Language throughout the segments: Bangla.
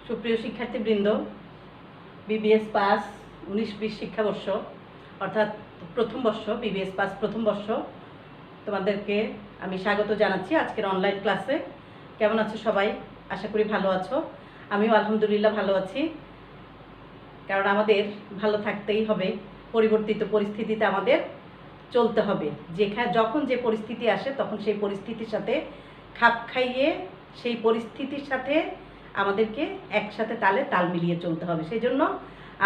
সুপ্রিয় শিক্ষার্থীবৃন্দ, বিবিএস পাস 19-20 শিক্ষাবর্ষ অর্থাৎ প্রথম বর্ষ, বিবিএস পাস প্রথম বর্ষ, তোমাদেরকে আমি স্বাগত জানাচ্ছি আজকের অনলাইন ক্লাসে। কেমন আছো সবাই? আশা করি ভালো আছো। আমিও আলহামদুলিল্লাহ ভালো আছি, কারণ আমাদের ভালো থাকতেই হবে। পরিবর্তিত পরিস্থিতিতে আমাদের চলতে হবে। যখন যে পরিস্থিতি আসে তখন সেই পরিস্থিতির সাথে খাপ খাইয়ে সেই পরিস্থিতির সাথে আমাদেরকে একসাথে তাল মিলিয়ে চলতে হবে। সেই জন্য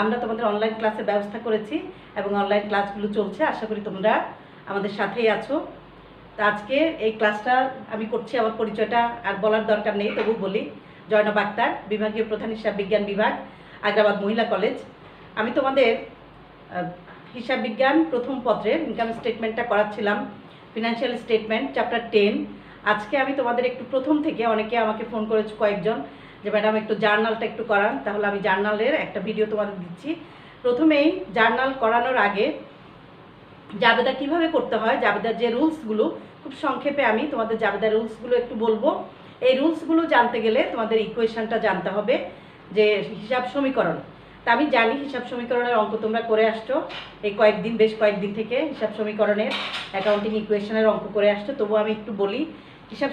আমরা তোমাদের অনলাইন ক্লাসের ব্যবস্থা করেছি এবং অনলাইন ক্লাসগুলো চলছে। আশা করি তোমরা আমাদের সাথেই আছো। তো আজকে এই ক্লাসটা আমি করছি, আমার পরিচয়টা আর বলার দরকার নেই, তবু বলি। জয়নব আক্তার, বিভাগীয় প্রধান হিসাব বিজ্ঞান বিভাগ, আগ্রাবাদ মহিলা কলেজ। আমি তোমাদের হিসাব বিজ্ঞান প্রথম পত্রের ইনকাম স্টেটমেন্টটা করাচ্ছিলাম, ফিনান্সিয়াল স্টেটমেন্ট চ্যাপ্টার 10। আজকে আমি তোমাদের একটু প্রথম থেকে, অনেকে আমাকে ফোন করেছে কয়েকজন যে ম্যাডাম একটু জার্নালটা একটু করান, তাহলে আমি জার্নালের একটা ভিডিও তোমাদের দিচ্ছি। প্রথমেই জার্নাল করানোর আগে জাবেদা কিভাবে করতে হয়, জাবেদার যে রুলসগুলো, খুব সংক্ষেপে আমি তোমাদের জাবেদার রুলসগুলো একটু বলবো। এই রুলসগুলো জানতে গেলে তোমাদের ইকুয়েশনটা জানতে হবে, যে হিসাব সমীকরণ। তা আমি জানি হিসাব সমীকরণের অঙ্ক তোমরা করে আসছো এই বেশ কয়েকদিন থেকে হিসাব সমীকরণের অ্যাকাউন্টিং ইকুয়েশনের অঙ্ক করে আসছো, তবু আমি একটু বলি। হিসাব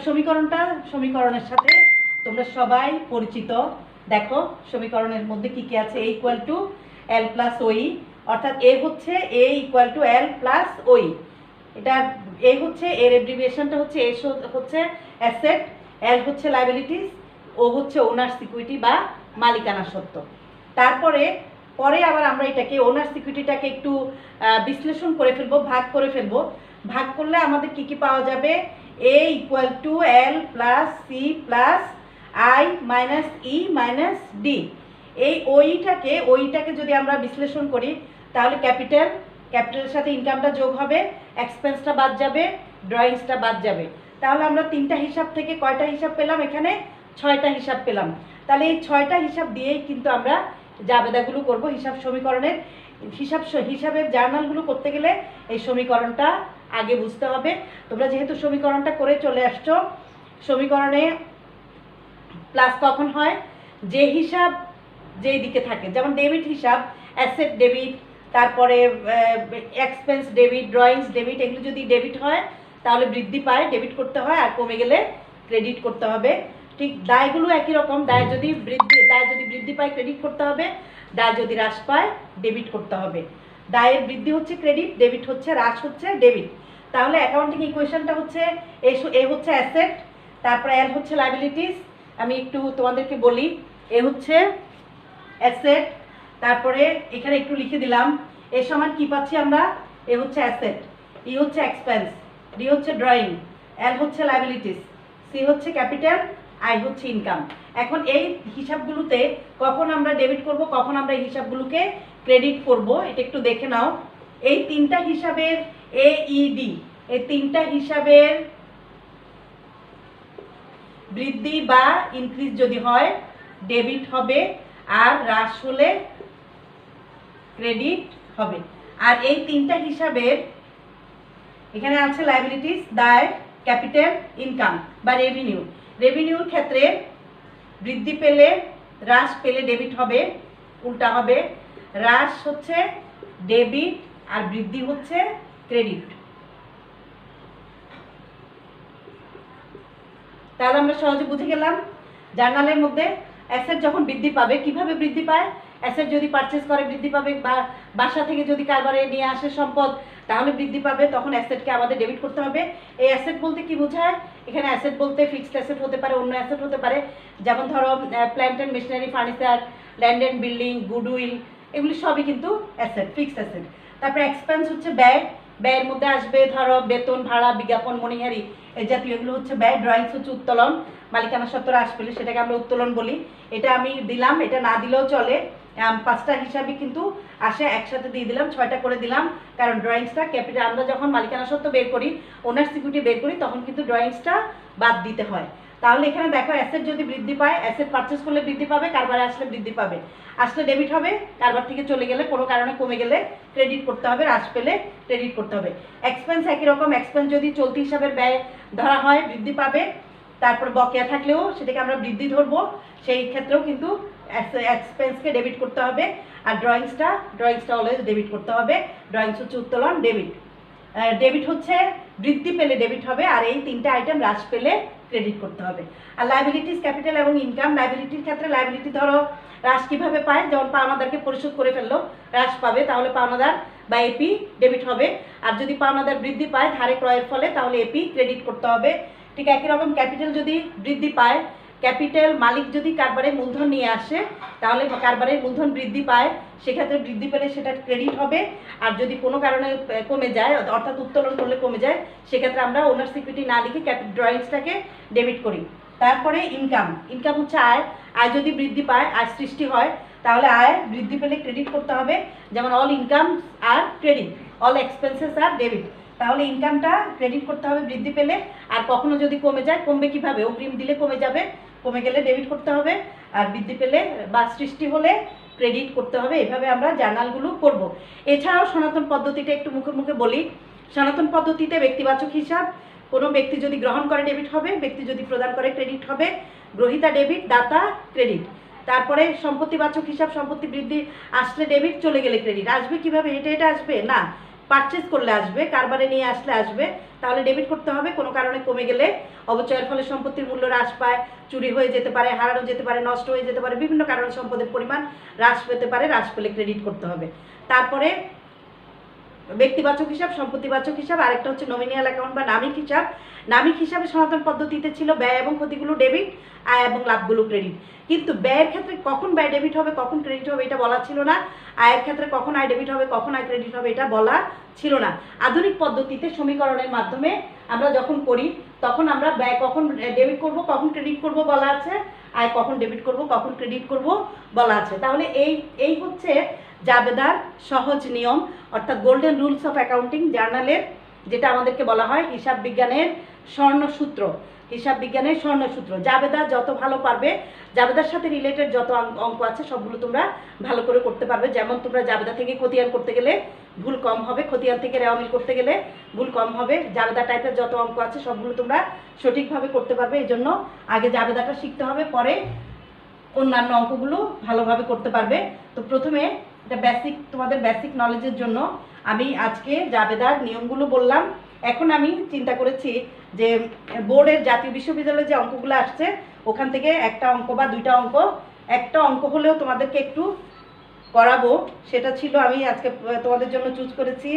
সমীকরণের সাথে তোমরা সবাই পরিচিত। দেখো সমীকরণের মধ্যে কি কি আছে। এ ইকুয়াল টু এল প্লাস ওই, অর্থাৎ এ হচ্ছে এ ইকুয়াল টু এল প্লাস ওই। এটা এ হচ্ছে, এর এব্রিভিয়েশনটা হচ্ছে, এ হচ্ছে অ্যাসেট, এল হচ্ছে লায়াবিলিটিস, ও হচ্ছে ওনার্স ইকুইটি বা মালিকানা সত্ত্ব। তারপরে আবার আমরা এটাকে ওনার্স ইকুইটিটাকে একটু বিশ্লেষণ করে ফেলবো, ভাগ করে ফেলবো। ভাগ করলে আমাদের কি কি পাওয়া যাবে? A equal to L plus C plus I minus E minus D. এই ওইটাকে যদি আমরা বিশ্লেষণ করি তাহলে ক্যাপিটালের সাথে ইনকামটা যোগ হবে, এক্সপেন্সটা বাদ যাবে, ড্রয়িংসটা বাদ যাবে। তাহলে আমরা 3টা হিসাব থেকে কয়টা হিসাব পেলাম? এখানে 6টা হিসাব পেলাম। তাহলে এই 6টা হিসাব দিয়েই কিন্তু আমরা জাবেদাগুলো করব। হিসাব সমীকরণের হিসাবের জার্নালগুলো করতে গেলে এই সমীকরণটা আগে বুঝতে হবে। তোমরা যেহেতু সমীকরণটা করে চলে আসছো, সমীকরণে প্লাস কখন হয়? যে হিসাব যেই দিকে থাকে, যেমন ডেবিট হিসাব, অ্যাসেট ডেবিট, তারপরে এক্সপেন্স ডেবিট, ড্রয়িংস ডেবিট, এগুলো যদি ডেবিট হয় তাহলে বৃদ্ধি পায়, ডেবিট করতে হয়, আর কমে গেলে ক্রেডিট করতে হবে। ঠিক দায়গুলো একই রকম। দায় যদি বৃদ্ধি পায় ক্রেডিট করতে হবে, দায় যদি হ্রাস পায় ডেবিট করতে হবে। দায়ের বৃদ্ধি হচ্ছে ক্রেডিট, ডেবিট হচ্ছে হ্রাস হচ্ছে ডেবিট। তাহলে অ্যাকাউন্টিং ইকুয়েশনটা হচ্ছে এ হচ্ছে অ্যাসেট, তারপরে এল হচ্ছে লায়াবিলিটিস। আমি একটু তোমাদেরকে বলি, এ হচ্ছে অ্যাসেট, তারপরে এখানে একটু লিখে দিলাম এ সমান কি পাচ্ছি আমরা? এ হচ্ছে অ্যাসেট, ই হচ্ছে এক্সপেন্স, ডি হচ্ছে ড্রয়িং, এল হচ্ছে লায়াবিলিটিস, সি হচ্ছে ক্যাপিটাল, আই হচ্ছে ইনকাম। এখন এই হিসাবগুলোতে কখন আমরা ডেবিট করব, কখন আমরা এই হিসাবগুলোকে ক্রেডিট করব, এটা একটু দেখে নাও। এই 3টা হিসাবের AED, এই 3টা হিসাবের বৃদ্ধি বা ইনক্রিজ যদি হয় ডেবিট হবে, আর হ্রাস হলে ক্রেডিট হবে। আর এই 3টা হিসাবের এখানে আছে লায়াবিলিটিস, দায়, ক্যাপিটাল, ইনকাম বা রেভিনিউর ক্ষেত্রে বৃদ্ধি পেলে হ্রাস পেলে ডেবিট হবে, উল্টা হবে। হ্রাস হচ্ছে ডেবিট আর বৃদ্ধি হচ্ছে ক্রেডিট। তাহলে আমরা সহজে বুঝে গেলাম। জার্নালের মধ্যে অ্যাসেট যখন বৃদ্ধি পাবে, কিভাবে বৃদ্ধি পায়? অ্যাসেট যদি পারচেস করে বৃদ্ধি পাবে, বা বাসা থেকে যদি কারবারে নিয়ে আসে সম্পদ তাহলে বৃদ্ধি পাবে, তখন অ্যাসেটকে আমাদের ডেবিট করতে হবে। এই অ্যাসেট বলতে কি বোঝায়? এখানে অ্যাসেট বলতে ফিক্সড অ্যাসেট হতে পারে, অন্য অ্যাসেট হতে পারে, যেমন ধরো plant and machinery, furniture, land and building, goodwill, এগুলি সবই কিন্তু অ্যাসেট, ফিক্সড অ্যাসেট। তারপরে এক্সপেন্স হচ্ছে ব্যয়, ব্যয়ের মধ্যে আসবে ধরো বেতন, ভাড়া, বিজ্ঞাপন, মনিহারি, এই জাতীয় এগুলো হচ্ছে ব্যয়। ড্রয়িংস হচ্ছে উত্তোলন, মালিকানা সত্ত্ব হ্রাস পেলে সেটাকে আমরা উত্তোলন বলি। এটা আমি দিলাম, এটা না দিলেও চলে। 5টা হিসাবই কিন্তু আসে, একসাথে দিয়ে দিলাম, 6টা করে দিলাম, কারণ ড্রয়িংসটা ক্যাপিটাল, আমরা যখন মালিকানা সত্ত্ব বের করি, ওনার্স ইকুইটি বের করি, তখন কিন্তু ড্রয়িংসটা বাদ দিতে হয়। তাহলে এখানে দেখো অ্যাসেট যদি বৃদ্ধি পায়, অ্যাসেট পারচেস করলে বৃদ্ধি পাবে, কারবারে আসলে বৃদ্ধি পাবে, আসলে ডেবিট হবে, কারবার থেকে চলে গেলে, কোনো কারণে কমে গেলে ক্রেডিট করতে হবে, হ্রাস পেলে ক্রেডিট করতে হবে। এক্সপেন্স একই রকম, এক্সপেন্স যদি চলতি হিসাবের ব্যয় ধরা হয় বৃদ্ধি পাবে, তারপর বকেয়া থাকলেও সেটাকে আমরা বৃদ্ধি ধরবো, সেই ক্ষেত্রেও কিন্তু এক্সপেন্সকে ডেবিট করতে হবে, আর ড্রয়িংসটা অলওয়েজ ডেবিট করতে হবে। ড্রয়িংস হচ্ছে উত্তোলন, ডেবিট। ডেবিট হচ্ছে বৃদ্ধি পেলে ডেবিট হবে, আর এই তিনটা আইটেম হ্রাস পেলে ক্রেডিট করতে হবে। আর লাইবিলিটিস, ক্যাপিটাল এবং ইনকাম। লাইবিলিটির ক্ষেত্রে লাইবিলিটি ধরো হ্রাস কীভাবে পায়, যেমন পাওনাদারকে পরিশোধ করে ফেললো, হ্রাস পাবে, তাহলে পাওনাদার বা এপি ডেবিট হবে। আর যদি পাওনাদার বৃদ্ধি পায় ধারে ক্রয়ের ফলে, তাহলে এপি ক্রেডিট করতে হবে। ঠিক একই রকম ক্যাপিটাল যদি বৃদ্ধি পায়, ক্যাপিটাল মালিক যদি কারবারের মূলধন নিয়ে আসে, তাহলে কারবারের মূলধন বৃদ্ধি পায়, সেক্ষেত্রে বৃদ্ধি পেলে সেটা ক্রেডিট হবে। আর যদি কোনো কারণে কমে যায়, অর্থাৎ উত্তোলন করলে কমে যায়, সেক্ষেত্রে আমরা ওনার সিকিউরিটি না লিখে ড্রয়িংসটাকে ডেবিট করি। তারপরে ইনকাম। ইনকাম হচ্ছে আয়। আয় যদি বৃদ্ধি পায়, আয় সৃষ্টি হয়, তাহলে আয় বৃদ্ধি পেলে ক্রেডিট করতে হবে। যেমন অল ইনকাম আর ক্রেডিট, অল এক্সপেন্সেস আর ডেবিট। তাহলে ইনকামটা ক্রেডিট করতে হবে বৃদ্ধি পেলে। আর কখনো যদি কমে যায়, কমবে কিভাবে, অগ্রিম দিলে কমে যাবে, কমে গেলে ডেবিট করতে হবে। আর বৃদ্ধি পেলে বা সৃষ্টি হলে ক্রেডিট করতে হবে। এভাবে আমরা জার্নালগুলো করব। এছাড়াও সনাতন পদ্ধতিটা একটু মুখে মুখে বলি। সনাতন পদ্ধতিতে ব্যক্তিবাচক হিসাব, কোনো ব্যক্তি যদি গ্রহণ করে ডেবিট হবে, ব্যক্তি যদি প্রদান করে ক্রেডিট হবে, গ্রহীতা ডেবিট, দাতা ক্রেডিট। তারপরে সম্পত্তিবাচক হিসাব, সম্পত্তি বৃদ্ধি আসলে ডেবিট, চলে গেলে ক্রেডিট। আসবে কিভাবে, এটা আসবে না, পারচেজ করলে আসবে, কারবারে নিয়ে আসলে আসবে, তাহলে ডেবিট করতে হবে। কোনো কারণে কমে গেলে, অবচয়ের ফলে সম্পত্তির মূল্য হ্রাস পায়, চুরি হয়ে যেতে পারে, হারানো যেতে পারে, নষ্ট হয়ে যেতে পারে, বিভিন্ন কারণে সম্পদের পরিমাণ হ্রাস পেতে পারে, হ্রাস পেলে ক্রেডিট করতে হবে। তারপরে ব্যক্তিবাচক হিসাব, সম্পত্তিবাচক হিসাব, আরেকটা হচ্ছে নমিনিয়াল অ্যাকাউন্ট বা নামিক হিসাব। নামিক হিসাবে সনাতন পদ্ধতিতে ছিল ব্যয় এবং ক্ষতিগুলো ডেবিট, আয় এবং লাভগুলো ক্রেডিট। কিন্তু ব্যয়ের ক্ষেত্রে কখন ব্যয় ডেবিট হবে, কখন ক্রেডিট হবে, এটা বলা ছিল না। আয়ের ক্ষেত্রে কখন আয় ডেবিট হবে, কখন আয় ক্রেডিট হবে, এটা বলা ছিল না। আধুনিক পদ্ধতিতে সমীকরণের মাধ্যমে আমরা যখন করি, তখন আমরা ব্যয় কখন ডেবিট করব, কখন ক্রেডিট করব বলা আছে, আয় কখন ডেবিট করব, কখন ক্রেডিট করব বলা আছে। তাহলে এই হচ্ছে জাবেদার সহজ নিয়ম, অর্থাৎ গোল্ডেন রুলস অফ অ্যাকাউন্টিং জার্নালের, যেটা আমাদেরকে বলা হয় হিসাব বিজ্ঞানের স্বর্ণসূত্র। হিসাব বিজ্ঞানের স্বর্ণসূত্র। জাবেদা যত ভালো পারবে, জাবেদার সাথে রিলেটেড যত অঙ্ক আছে সবগুলো তোমরা ভালো করে করতে পারবে। যেমন তোমরা জাবেদা থেকে খতিয়ান করতে গেলে ভুল কম হবে, খতিয়ান থেকে রেওয়ামিল করতে গেলে ভুল কম হবে। জাবেদা টাইপের যত অঙ্ক আছে সবগুলো তোমরা সঠিকভাবে করতে পারবে। এই জন্য আগে জাবেদাটা শিখতে হবে, পরে অন্যান্য অঙ্কগুলো ভালোভাবে করতে পারবে। তো প্রথমে এটা তোমাদের বেসিক নলেজের জন্য আমি আজকে জাবেদার নিয়মগুলো বললাম। এখন আমি চিন্তা করেছি যে বোর্ডের জাতীয় বিশ্ববিদ্যালয়ে যে অঙ্কগুলো আসছে, ওখান থেকে একটা অঙ্ক বা দুইটা অঙ্ক, একটা অঙ্ক হলেও তোমাদেরকে একটু করাবো। সেটা ছিল, আমি আজকে তোমাদের জন্য চুজ করেছি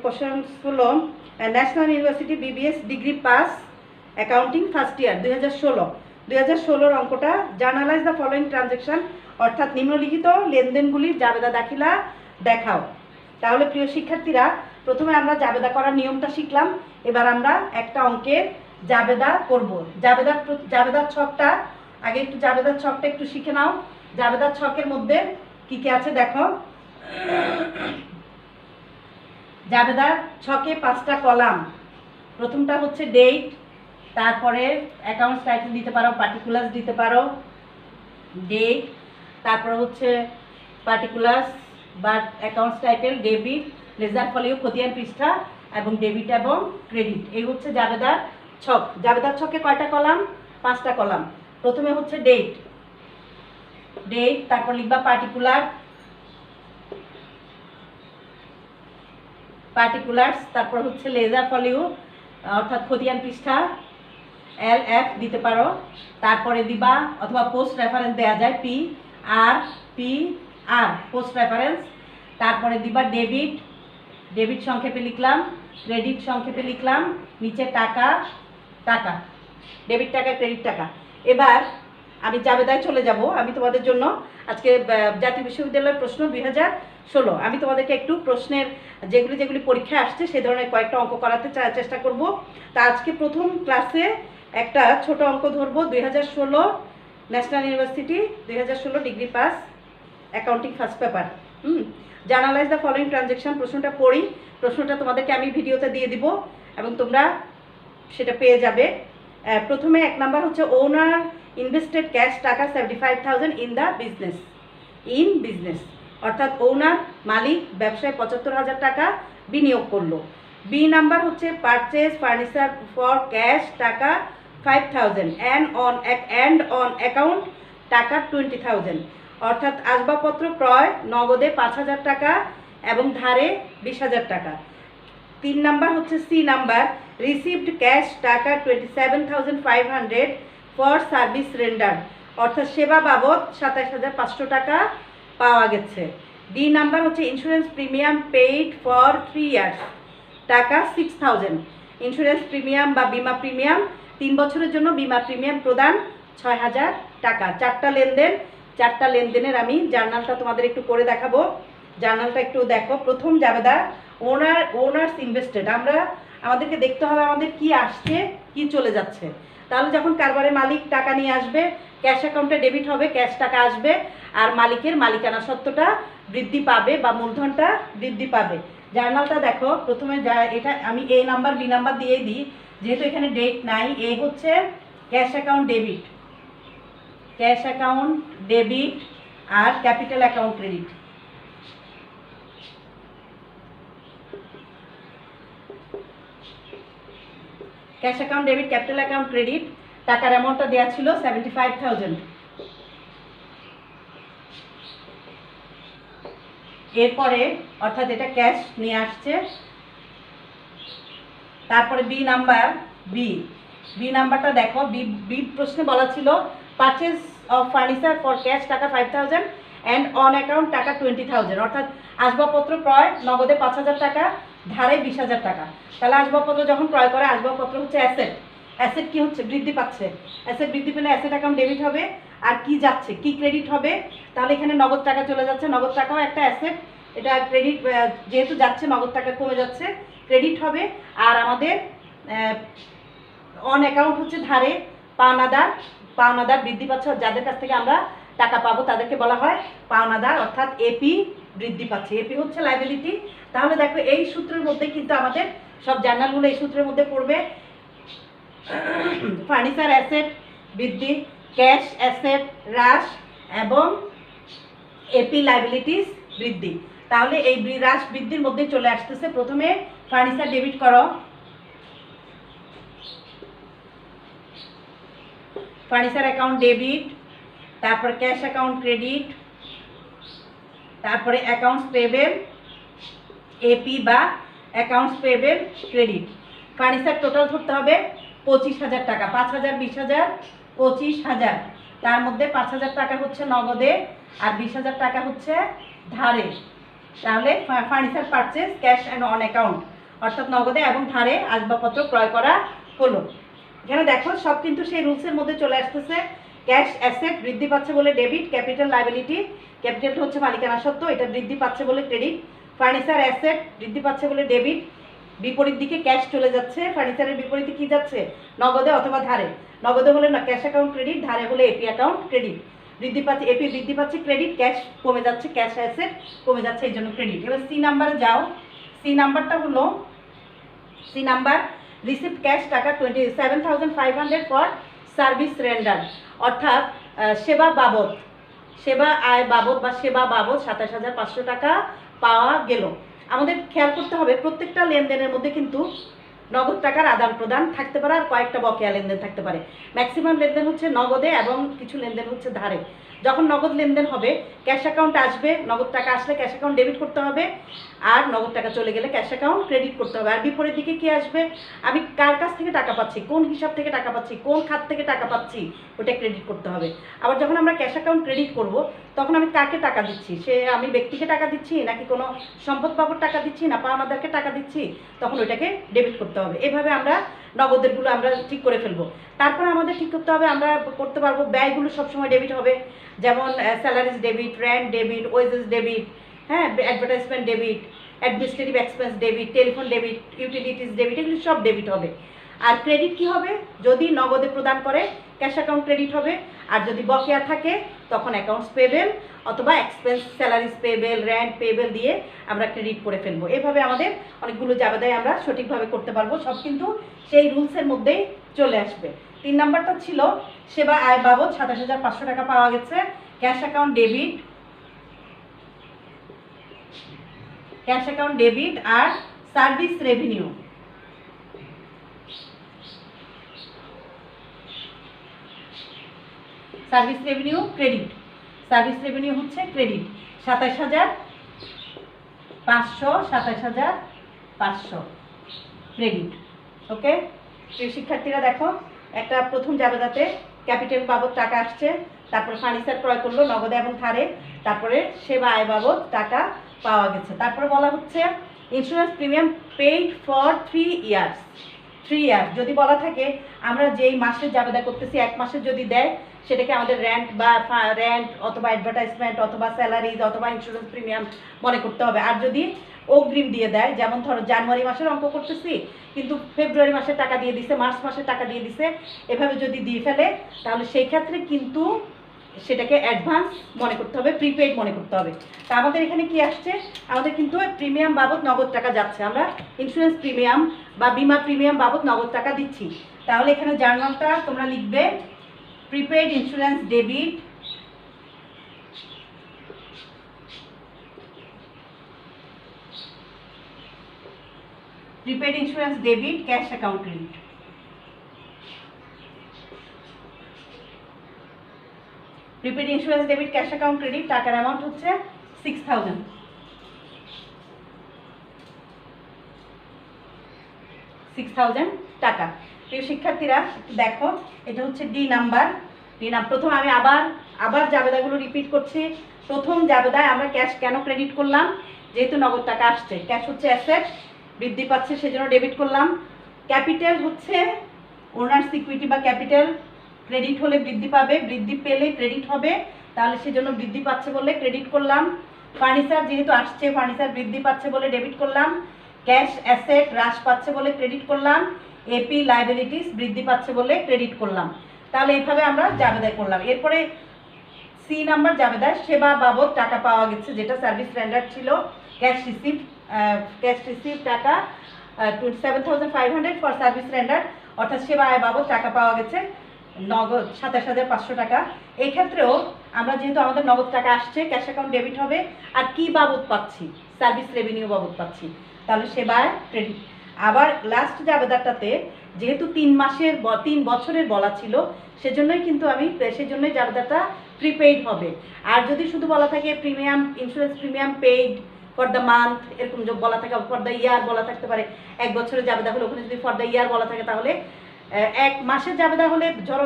কোশ্চেন্স হলো national university BBS degree pass accounting first year 2016 অঙ্কটা। জার্নালাইজ দ্য ফলোয়িং ট্রানজ্যাকশন, অর্থাৎ নিম্নলিখিত লেনদেনগুলির জাবেদা দাখিলা দেখাও। তাহলে প্রিয় শিক্ষার্থীরা, প্রথমে আমরা জাবেদা করার নিয়মটা শিখলাম। এবার আমরা একটা অঙ্কের জাবেদা করব। জাবেদার ছকটা আগে একটু, জাবেদার ছকটা একটু শিখে নাও। জাবেদার ছকের মধ্যে কি কি আছে দেখো। জাবেদার ছকে 5টা কলাম। প্রথমটা হচ্ছে ডেট, তারপরে অ্যাকাউন্টস টাইটেল দিতে পারো, পার্টিকুলার্স দিতে পারো, ডেট, তারপরে হচ্ছে পার্টিকুলার্স বা অ্যাকাউন্টস টাইটেল, ডেবিট, লেজার ফলিও, খতিয়ান পৃষ্ঠা এবং ডেবিট এবং ক্রেডিট। এই হচ্ছে জাবেদার ছক। জাবেদার ছকে কয়টা কলাম? 5টা কলাম। প্রথমে হচ্ছে ডেট, তারপর লিখবা পার্টিকুলার্স, তারপর হচ্ছে লেজার ফলিও অর্থাৎ খতিয়ান পৃষ্ঠা, LF দিতে পারো, তারপরে দিবা অথবা পোস্ট রেফারেন্স দেওয়া যায় PR পোস্ট রেফারেন্স, তারপরে দিবা ডেবিট সংক্ষেপে লিখলাম, ক্রেডিট সংক্ষেপে লিখলাম, নিচে টাকা, ডেবিট টাকা, ক্রেডিট টাকা। এবার আমি জাবেদায় চলে যাব। আমি তোমাদের জন্য আজকে জাতীয় বিশ্ববিদ্যালয়ের প্রশ্ন 2016, আমি তোমাদেরকে একটু প্রশ্নের যেগুলি পরীক্ষায় আসছে সে ধরনের কয়েকটা অঙ্ক করাতে চেষ্টা করব। তা আজকে প্রথম ক্লাসে একটা ছোট অঙ্ক ধরবো। 2016 national university 2016 degree pass accounting first paper. Journalise the following transaction. প্রশ্নটা পড়ি, প্রশ্নটা তোমাদেরকে আমি ভিডিওতে দিয়ে দিব এবং তোমরা সেটা পেয়ে যাবে। প্রথমে 1 নাম্বার হচ্ছে ওনার ইনভেস্টেড ক্যাশ টাকা 75,000 ইন দ্য বিজনেস, অর্থাৎ ওনার মালিক ব্যবসায় 75,000 টাকা বিনিয়োগ করলো। বি নাম্বার হচ্ছে পারচেজ ফার্নিচার ফর ক্যাশ টাকা 5,000 অ্যান্ড অন অ্যাকাউন্ট টাকা 20,000, অর্থাৎ আসবাবপত্র ক্রয় নগদে 5,000 টাকা এবং ধারে 20,000 টাকা। 3 নাম্বার হচ্ছে সি নাম্বার, রিসিভড ক্যাশ টাকা 27,500 ফর সার্ভিস রেন্ডার, অর্থাৎ সেবা বাবদ 27,500 টাকা পাওয়া গেছে। ডি নাম্বার হচ্ছে insurance premium paid for 3 years টাকা 6,000, ইন্স্যুরেন্স প্রিমিয়াম বা বিমা প্রিমিয়াম 3 বছরের জন্য বিমা প্রিমিয়াম প্রদান 6,000 টাকা। 4টা লেনদেন, 4টা লেনদেনের আমি জার্নালটা তোমাদের একটু করে দেখাবো। জার্নালটা একটু দেখো। প্রথম জাবেদা ওনার্স ইনভেস্টেড, আমাদেরকে দেখতে হবে আমাদের কি আসছে কি চলে যাচ্ছে। তাহলে যখন কারবারে মালিক টাকা নিয়ে আসবে, ক্যাশ অ্যাকাউন্টে ডেবিট হবে, ক্যাশ টাকা আসবে, আর মালিকের মালিকানা সত্ত্বটা বৃদ্ধি পাবে বা মূলধনটা বৃদ্ধি পাবে। জার্নালটা দেখো। প্রথমে এটা আমি এ নাম্বার বি নাম্বার দিয়ে দিই, যেহেতু এখানে ডেট নাই। এ হচ্ছে cash account debit, cash account debit আর capital account credit. Cash account debit, capital account credit, টাকার অ্যামাউন্টটা দেওয়া ছিল 75,000। এরপরে অর্থাৎ এটা ক্যাশ নিয়ে আসছে। তারপরে বি নাম্বার, বি নাম্বারটা দেখো। বি প্রশ্নে বলা ছিল purchase of furniture for cash টাকা 5,000 অ্যান্ড অন অ্যাকাউন্ট টাকা 20,000, অর্থাৎ আসবাবপত্র ক্রয় নগদে 5,000 টাকা, ধারে 20,000 টাকা। তাহলে আসবাবপত্র যখন ক্রয় করে, আসবাবপত্র হচ্ছে অ্যাসেট। অ্যাসেট কি হচ্ছে? বৃদ্ধি পাচ্ছে। অ্যাসেট বৃদ্ধি পেলে অ্যাসেট অ্যাকাউন্ট ডেবিট হবে। আর কি যাচ্ছে, কি ক্রেডিট হবে? তাহলে এখানে নগদ টাকা চলে যাচ্ছে। নগদ টাকাও একটা অ্যাসেট, এটা ক্রেডিট যেহেতু যাচ্ছে, নগদ টাকা কমে যাচ্ছে, ক্রেডিট হবে। আর আমাদের অন অ্যাকাউন্ট হচ্ছে ধারে পাওনাদার বৃদ্ধি পাচ্ছে। যাদের কাছ থেকে আমরা টাকা পাবো তাদেরকে বলা হয় পাওনাদার, অর্থাৎ এপি বৃদ্ধি পাচ্ছে। এপি হচ্ছে লাইবিলিটি। তাহলে দেখো এই সূত্রের মধ্যে কিন্তু আমাদের সব জার্নালগুলো এই সূত্রের মধ্যে পড়বে। ফার্নিচার অ্যাসেট বৃদ্ধি, ক্যাশ অ্যাসেট হ্রাস এবং এপি লাইবিলিটিস বৃদ্ধি। তাহলে এই হ্রাস বৃদ্ধির মধ্যে চলে আসতেছে। প্রথমে ফার্নিচার ডেবিট করো, ফার্নিচার অ্যাকাউন্ট ডেবিট, তারপর ক্যাশ অ্যাকাউন্ট ক্রেডিট, তারপরে অ্যাকাউন্টস পেয়েবেল এপি বা accounts payable credit. Furniture total ধরতে হবে 25,000 টাকা। 5,000, 20,000, 25,000। তার মধ্যে 5,000 টাকা হচ্ছে নগদে আর 20,000 টাকা হচ্ছে ধারে। তাহলে furniture purchase cash and on account, অর্থাৎ নগদে এবং ধারে আসবাবপত্র ক্রয় করা হলো। এখানে দেখো সব কিন্তু সেই রুলসের মধ্যে চলে আসতেছে। ক্যাশ অ্যাসেট বৃদ্ধি পাচ্ছে বলে ডেবিট, ক্যাপিটাল লাইবিলিটি, ক্যাপিটালটা হচ্ছে মালিকানা সত্ত্ব, এটা বৃদ্ধি পাচ্ছে বলে ক্রেডিট। ফার্নিচার অ্যাসেট বৃদ্ধি পাচ্ছে বলে ডেবিট, বিপরীত দিকে ক্যাশ চলে যাচ্ছে। ফার্নিচারের বিপরীতে কি যাচ্ছে? নগদে অথবা ধারে। নগদে হলে না ক্যাশ অ্যাকাউন্ট ক্রেডিট, ধারে হলে এপি অ্যাকাউন্ট ক্রেডিট। বৃদ্ধি পাচ্ছে এপি বৃদ্ধি পাচ্ছে, ক্রেডিট ক্যাশ কমে যাচ্ছে, ক্যাশ অ্যাসেট কমে যাচ্ছে, এই জন্য ক্রেডিট। এবার সি নাম্বারে যাও। সি নাম্বারটা হলো সি নাম্বার রিসিভড ক্যাশ টাকা 27,500 ফর সার্ভিস রেন্ডার, অর্থাৎ সেবা আয় বাবদ বা সেবা বাবদ 27,500 টাকা পাওয়া গেল। আমাদের খেয়াল করতে হবে প্রত্যেকটা লেনদেনের মধ্যে কিন্তু নগদ টাকার আদান প্রদান থাকতে পারে আর কয়েকটা বকেয়া লেনদেন থাকতে পারে। ম্যাক্সিমাম লেনদেন হচ্ছে নগদে এবং কিছু লেনদেন হচ্ছে ধারে। যখন নগদ লেনদেন হবে ক্যাশ অ্যাকাউন্ট আসবে, নগদ টাকা আসলে ক্যাশ অ্যাকাউন্ট ডেবিট করতে হবে, আর নগদ টাকা চলে গেলে ক্যাশ অ্যাকাউন্ট ক্রেডিট করতে হবে। আর বিপরীত দিকে কি আসবে? আমি কার কাছ থেকে টাকা পাচ্ছি, কোন হিসাব থেকে টাকা পাচ্ছি, কোন খাত থেকে টাকা পাচ্ছি, ওটা ক্রেডিট করতে হবে। আবার যখন আমরা ক্যাশ অ্যাকাউন্ট ক্রেডিট করব তখন আমি কাকে টাকা দিচ্ছি, সে আমি ব্যক্তিকে টাকা দিচ্ছি নাকি কোনো সম্পদ বাবদ টাকা দিচ্ছি না পাওনাদারকে টাকা দিচ্ছি, তখন ওইটাকে ডেবিট করতে হবে। এভাবে আমরা নগদেরগুলো আমরা ঠিক করে ফেলবো। তারপরে আমাদের ঠিক করতে হবে, আমরা করতে পারবো ব্যয়গুলো সবসময় ডেবিট হবে, যেমন salaries debit, rent debit, wages debit, হ্যাঁ, advertisement debit, administrative expense debit, telephone debit, utilities debit, এগুলো সব ডেবিট হবে। আর ক্রেডিট কি হবে? যদি নগদে প্রদান করে ক্যাশ অ্যাকাউন্ট ক্রেডিট হবে, আর যদি বকেয়া থাকে তখন অ্যাকাউন্টস পেবেল অথবা expense, salaries payable, rent payable দিয়ে আমরা ক্রেডিট করে ফেলবো। এভাবে আমাদের অনেকগুলো জাবেদায় আমরা সঠিকভাবে করতে পারবো। সব কিন্তু সেই রুলসের মধ্যেই চলে আসবে। 3 নাম্বারটা ছিল সেবা আয় বাবদ 27,500 টাকা পাওয়া গেছে। ক্যাশ অ্যাকাউন্ট ডেবিট আর service revenue. Service revenue credit, service revenue হচ্ছে ক্রেডিট 27,500, 27,500 ক্রেডিট। ওকে প্রিয় শিক্ষার্থীরা, দেখো একটা প্রথম জাবেদাতে ক্যাপিটাল বাবদ টাকা আসছে, তারপর ফার্নিচার ক্রয় করলো নগদে এবং ধারে, তারপরে সেবা আয় বাবদ টাকা পাওয়া গেছে। তারপরে বলা হচ্ছে insurance premium paid for 3 years. 3 ইয়ার যদি বলা থাকে, আমরা যেই মাসের জাবেদা করতেছি 1 মাসের যদি দেয়, সেটাকে আমাদের রেন্ট বা রেন্ট অথবা অ্যাডভার্টাইজমেন্ট অথবা স্যালারিজ অথবা ইন্স্যুরেন্স প্রিমিয়াম মনে করতে হবে। আর যদি অগ্রিম দিয়ে দেয়, যেমন ধরো জানুয়ারি মাসের অঙ্ক করতেছি কিন্তু ফেব্রুয়ারি মাসের টাকা দিয়ে দিছে, মার্চ মাসের টাকা দিয়ে দিছে, এভাবে যদি দিয়ে ফেলে তাহলে সেই ক্ষেত্রে কিন্তু সেটাকে অ্যাডভান্স মনে করতে হবে, প্রিপেইড মনে করতে হবে। তা আমাদের এখানে কি আসছে, আমাদের কিন্তু প্রিমিয়াম বাবদ নগদ টাকা যাচ্ছে, আমরা ইন্স্যুরেন্স প্রিমিয়াম বা বিমা প্রিমিয়াম বাবদ নগদ টাকা দিচ্ছি। তাহলে এখানে জার্নালটা তোমরা লিখবে prepaid insurance debit, prepaid insurance debit cash account credit. Prepaid insurance debit cash account credit টাকার অ্যামাউন্ট হচ্ছে 6,000। 6,000 টাকা। প্রিয় শিক্ষার্থীরা দেখো, এটা হচ্ছে ডি নাম্বার। প্রথম আমি আবার জাবেদাগুলো রিপিট করছি। প্রথম জাবেদায় আমরা ক্যাশ কেন ক্রেডিট করলাম, যেহেতু নগদ টাকা আসছে, ক্যাশ হচ্ছে অ্যাসেট, বৃদ্ধি পাচ্ছে সেজন্য ডেবিট করলাম। ক্যাপিটাল হচ্ছে ওনার্স ইকুইটি বা ক্যাপিটাল, ক্রেডিট হলে বৃদ্ধি পাবে, বৃদ্ধি পেলে ক্রেডিট হবে, তাহলে সেজন্য বৃদ্ধি পাচ্ছে বলে ক্রেডিট করলাম। ফার্নিচার যেহেতু আসছে, ফার্নিচার বৃদ্ধি পাচ্ছে বলে ডেবিট করলাম। ক্যাশ অ্যাসেট হ্রাস পাচ্ছে বলে ক্রেডিট করলাম। এপি লাইবিলিটিস বৃদ্ধি পাচ্ছে বলে ক্রেডিট করলাম। তাহলে এইভাবে আমরা জাবেদায় করলাম। এরপরে সি নাম্বার জাবেদায় সেবা বাবদ টাকা পাওয়া গেছে, যেটা সার্ভিস রেন্ডার ছিল। ক্যাশ রিসিভ টাকা 27,500 ফর সার্ভিস রেন্ডার, অর্থাৎ সেবা আয় বাবদ টাকা পাওয়া গেছে নগদ 27,500 টাকা। এই ক্ষেত্রেও আমরা যেহেতু আমাদের নগদ টাকা আসছে, ক্যাশ অ্যাকাউন্ট ডেবিট হবে। আর কি বাবদ পাচ্ছি, সার্ভিস রেভিনিউ বাবদ পাচ্ছি, তাহলে সেবায় ক্রেডিট। আবার লাস্ট জাবেদাটাতে যেহেতু 3 বছরের বলা ছিল, সেজন্যই জাবেদাটা প্রিপেইড হবে। আর যদি শুধু বলা থাকে premium insurance premium paid for the month, এরকম বলা থাকে, ফর দ্য ইয়ার বলা থাকতে পারে, 1 বছরের জাবেদা হলে ওখানে যদি ফর দ্য ইয়ার বলা থাকে, তাহলে 1 মাসের জাবেদা হলে ধরো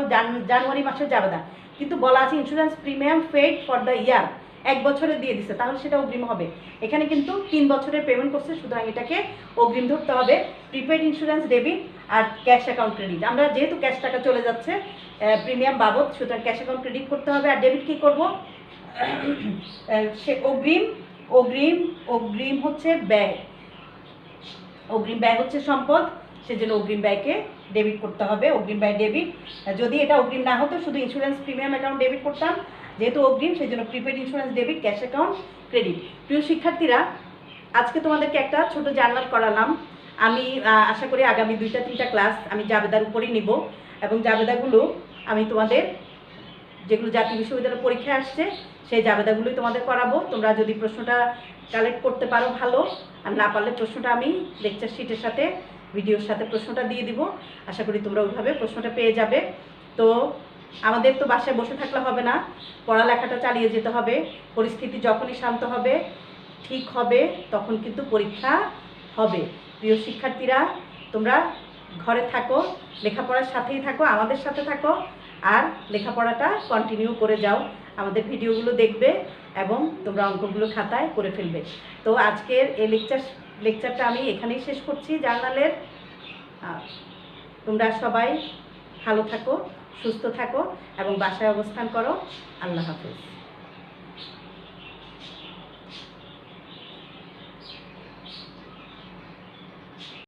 জানুয়ারি মাসের জাবেদা, কিন্তু বলা আছে insurance premium paid for the year, 1 বছরের দিয়ে দিচ্ছে, তাহলে সেটা অগ্রিম হবে। এখানে কিন্তু 3 বছরের পেমেন্ট করছে, সুতরাং এটাকে অগ্রিম ধরতে হবে। প্রিপেইড ইন্স্যুরেন্স ডেবিট আর ক্যাশ অ্যাকাউন্ট ক্রেডিট, আমরা যেহেতু ক্যাশ টাকা চলে যাচ্ছে প্রিমিয়াম বাবদ, সুতরাং ক্যাশ অ্যাকাউন্ট ক্রেডিট করতে হবে। আর ডেবিট কী করবো, সে অগ্রিম হচ্ছে ব্যয়, অগ্রিম ব্যয় হচ্ছে সম্পদ, সেজন্য অগ্রিম ব্যয়কে ডেবিট করতে হবে। অগ্রিম ব্যয় ডেবিট, যদি এটা অগ্রিম না হতো শুধু ইন্স্যুরেন্স প্রিমিয়াম অ্যাকাউন্ট ডেবিট করতাম, যেহেতু অগ্রিম সেজন্য prepaid insurance debit cash account credit. প্রিয় শিক্ষার্থীরা, আজকে তোমাদেরকে একটা ছোট জার্নাল করালাম। আমি আশা করি আগামী 2-3টা ক্লাস আমি জাবেদার উপরেই নিব, এবং জাবেদাগুলো আমি তোমাদের যেগুলো জাতীয় বিশ্ববিদ্যালয়ের পরীক্ষায় আসছে সেই জাবেদাগুলোই তোমাদের করাবো। তোমরা যদি প্রশ্নটা কালেক্ট করতে পারো ভালো, আর না পারলে প্রশ্নটা আমি লেকচার শিটের সাথে ভিডিওর সাথে প্রশ্নটা দিয়ে দিব। আশা করি তোমরা ওইভাবে প্রশ্নটা পেয়ে যাবে। তো আমাদের তো বাসায় বসে থাকলে হবে না, পড়ালেখাটা চালিয়ে যেতে হবে। পরিস্থিতি যখনই শান্ত হবে, ঠিক হবে, তখন কিন্তু পরীক্ষা হবে। প্রিয় শিক্ষার্থীরা, তোমরা ঘরে থাকো, লেখাপড়ার সাথেই থাকো, আমাদের সাথে থাকো, আর লেখাপড়াটা কন্টিনিউ করে যাও। আমাদের ভিডিওগুলো দেখবে এবং তোমরা অঙ্কগুলো খাতায় করে ফেলবে। তো আজকের এই লেকচারটা আমি এখানেই শেষ করছি জার্নালের। তোমরা সবাই ভালো থাকো, সুস্থ থাকো এবং বাসায় অবস্থান করো। আল্লাহ হাফেজ।